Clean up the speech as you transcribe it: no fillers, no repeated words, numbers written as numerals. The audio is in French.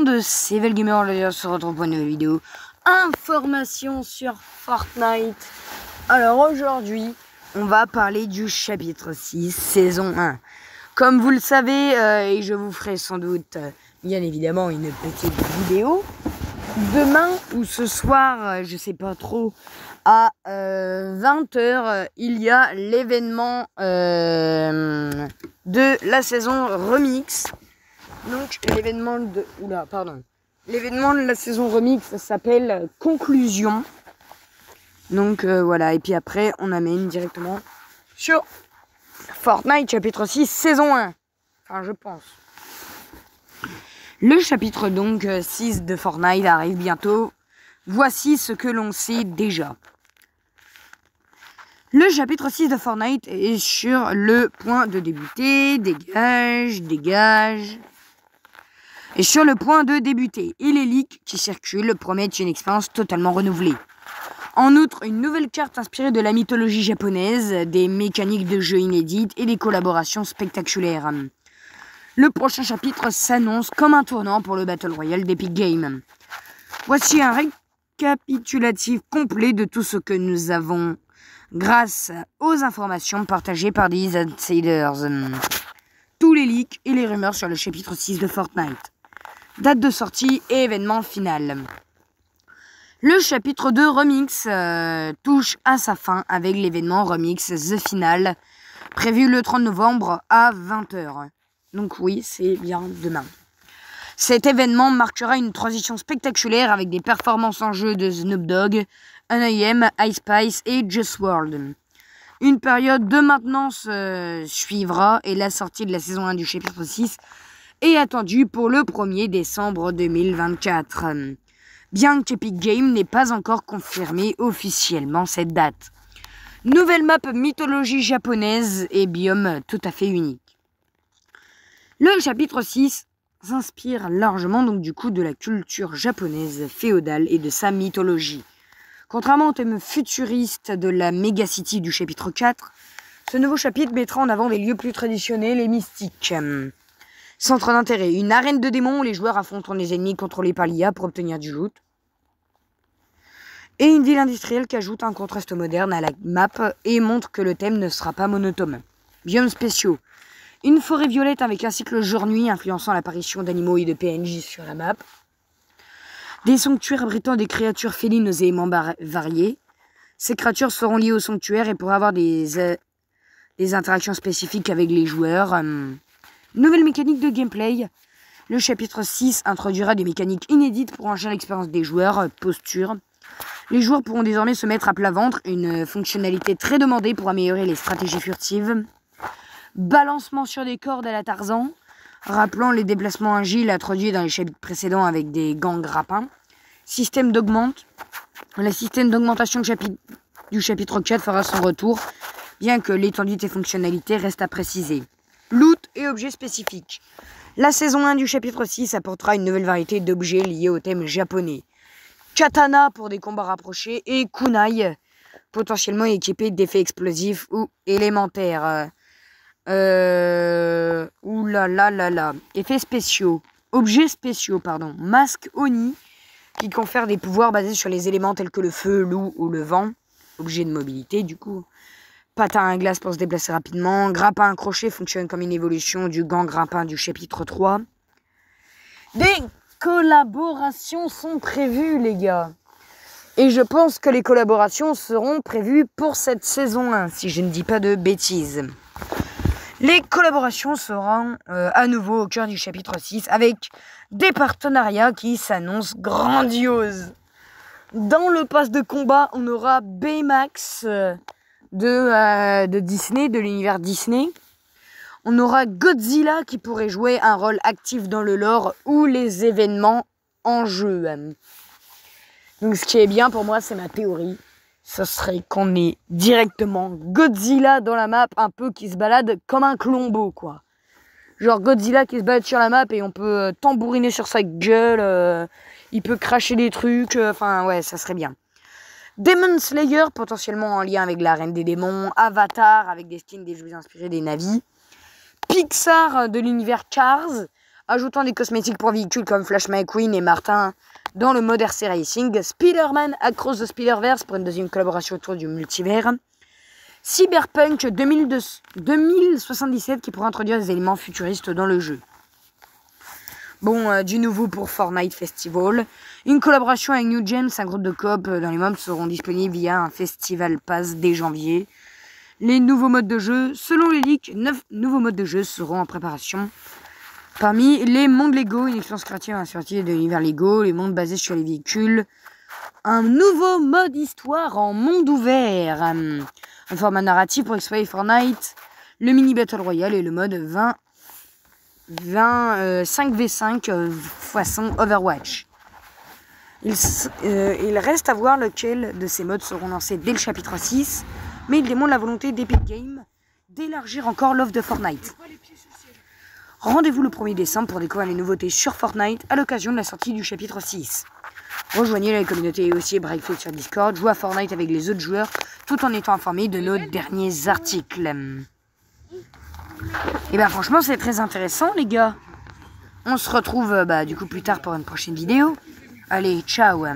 de Cvel Gamer, on se retrouve pour une nouvelle vidéo. Information sur Fortnite. Alors aujourd'hui, on va parler du chapitre 6, saison 1. Comme vous le savez, et je vous ferai sans doute, bien évidemment, une petite vidéo. Demain ou ce soir, je sais pas trop, à 20h, il y a l'événement de la saison Remix. Donc l'événement de... L'événement de la saison Remix s'appelle Conclusion. Donc voilà, et puis après on amène directement sur Fortnite chapitre 6 saison 1. Enfin je pense. Le chapitre donc 6 de Fortnite arrive bientôt. Voici ce que l'on sait déjà. Le chapitre 6 de Fortnite est sur le point de débuter. Dégage. Et sur le point de débuter. Et les leaks qui circulent promettent une expérience totalement renouvelée. En outre, une nouvelle carte inspirée de la mythologie japonaise, des mécaniques de jeu inédites et des collaborations spectaculaires. Le prochain chapitre s'annonce comme un tournant pour le Battle Royale d'Epic Games. Voici un récapitulatif complet de tout ce que nous avons grâce aux informations partagées par des insiders. Tous les leaks et les rumeurs sur le chapitre 6 de Fortnite. Date de sortie et événement final. Le chapitre 2 Remix touche à sa fin avec l'événement Remix The Final, prévu le 30 novembre à 20h. Donc oui, c'est bien demain. Cet événement marquera une transition spectaculaire avec des performances en jeu de Snoop Dogg, NIM, Ice Spice et Just World. Une période de maintenance suivra et la sortie de la saison 1 du chapitre 6 est attendue pour le 1er décembre 2024. Bien qu'Epic Games n'ait pas encore confirmé officiellement cette date. Nouvelle map mythologie japonaise et biome tout à fait unique. Le chapitre 6 s'inspire largement donc du coup de la culture japonaise féodale et de sa mythologie. Contrairement au thème futuriste de la Megacity du chapitre 4, ce nouveau chapitre mettra en avant des lieux plus traditionnels et mystiques. Centre d'intérêt, une arène de démons où les joueurs affrontent des ennemis contrôlés par l'IA pour obtenir du loot. Et une ville industrielle qui ajoute un contraste moderne à la map et montre que le thème ne sera pas monotone. Biomes spéciaux. Une forêt violette avec un cycle jour-nuit influençant l'apparition d'animaux et de PNJ sur la map. Des sanctuaires abritant des créatures félines aux éléments variés. Ces créatures seront liées au sanctuaire et pourraient avoir des interactions spécifiques avec les joueurs. Nouvelle mécanique de gameplay. Le chapitre 6 introduira des mécaniques inédites pour enrichir l'expérience des joueurs. Posture. Les joueurs pourront désormais se mettre à plat ventre, une fonctionnalité très demandée pour améliorer les stratégies furtives. Balancement sur des cordes à la Tarzan, rappelant les déplacements agiles introduits dans les chapitres précédents avec des gants grappins. Système d'augmente. Le système d'augmentation du chapitre 4 fera son retour, bien que l'étendue des fonctionnalités reste à préciser. Loot et objets spécifiques. La saison 1 du chapitre 6 apportera une nouvelle variété d'objets liés au thème japonais. Katana pour des combats rapprochés et kunai, potentiellement équipés d'effets explosifs ou élémentaires. Effets spéciaux. Objets spéciaux, pardon. Masque Oni, qui confère des pouvoirs basés sur les éléments tels que le feu, l'eau ou le vent. Objet de mobilité, du coup. Patin à glace pour se déplacer rapidement. Grappin à crochet fonctionne comme une évolution du gant grappin du chapitre 3. Des collaborations sont prévues, les gars. Et je pense que les collaborations seront prévues pour cette saison 1, si je ne dis pas de bêtises. Les collaborations seront à nouveau au cœur du chapitre 6 avec des partenariats qui s'annoncent grandioses. Dans le pass de combat, on aura Baymax de Disney, de l'univers Disney. On aura Godzilla qui pourrait jouer un rôle actif dans le lore ou les événements en jeu. Donc ce qui est bien pour moi, c'est ma théorie. Ce serait qu'on ait directement Godzilla dans la map, un peu qui se balade comme un Colombo, quoi. Genre Godzilla qui se balade sur la map et on peut tambouriner sur sa gueule, il peut cracher des trucs, enfin ouais, ça serait bien. Demon Slayer, potentiellement en lien avec la Reine des Démons. Avatar, avec des skins des jeux inspirés des Navis. Pixar de l'univers Cars, ajoutant des cosmétiques pour véhicules comme Flash McQueen et Martin dans le mode RC Racing, Spider-Man Across the Spider-Verse pour une deuxième collaboration autour du multivers, Cyberpunk 2077 qui pourra introduire des éléments futuristes dans le jeu. Bon, du nouveau pour Fortnite Festival. Une collaboration avec New Gems, un groupe de coop dans les mobs seront disponibles via un festival pass dès janvier. Les nouveaux modes de jeu, selon les leaks, 9 nouveaux modes de jeu seront en préparation. Parmi les mondes Lego, une expérience créative assortie de l'univers Lego, les mondes basés sur les véhicules. Un nouveau mode histoire en monde ouvert. Un format narratif pour explorer Fortnite. Le mini Battle Royale et le mode 5v5 façon Overwatch. Il reste à voir lequel de ces modes seront lancés dès le chapitre 6, mais il démontre la volonté d'Epic Games d'élargir encore l'offre de Fortnite. Rendez-vous le 1er décembre pour découvrir les nouveautés sur Fortnite à l'occasion de la sortie du chapitre 6. Rejoignez la communauté et aussi Breakfast sur Discord, jouez à Fortnite avec les autres joueurs tout en étant informé de nos derniers articles. Et ben franchement c'est très intéressant les gars. On se retrouve du coup plus tard pour une prochaine vidéo. Allez, ciao.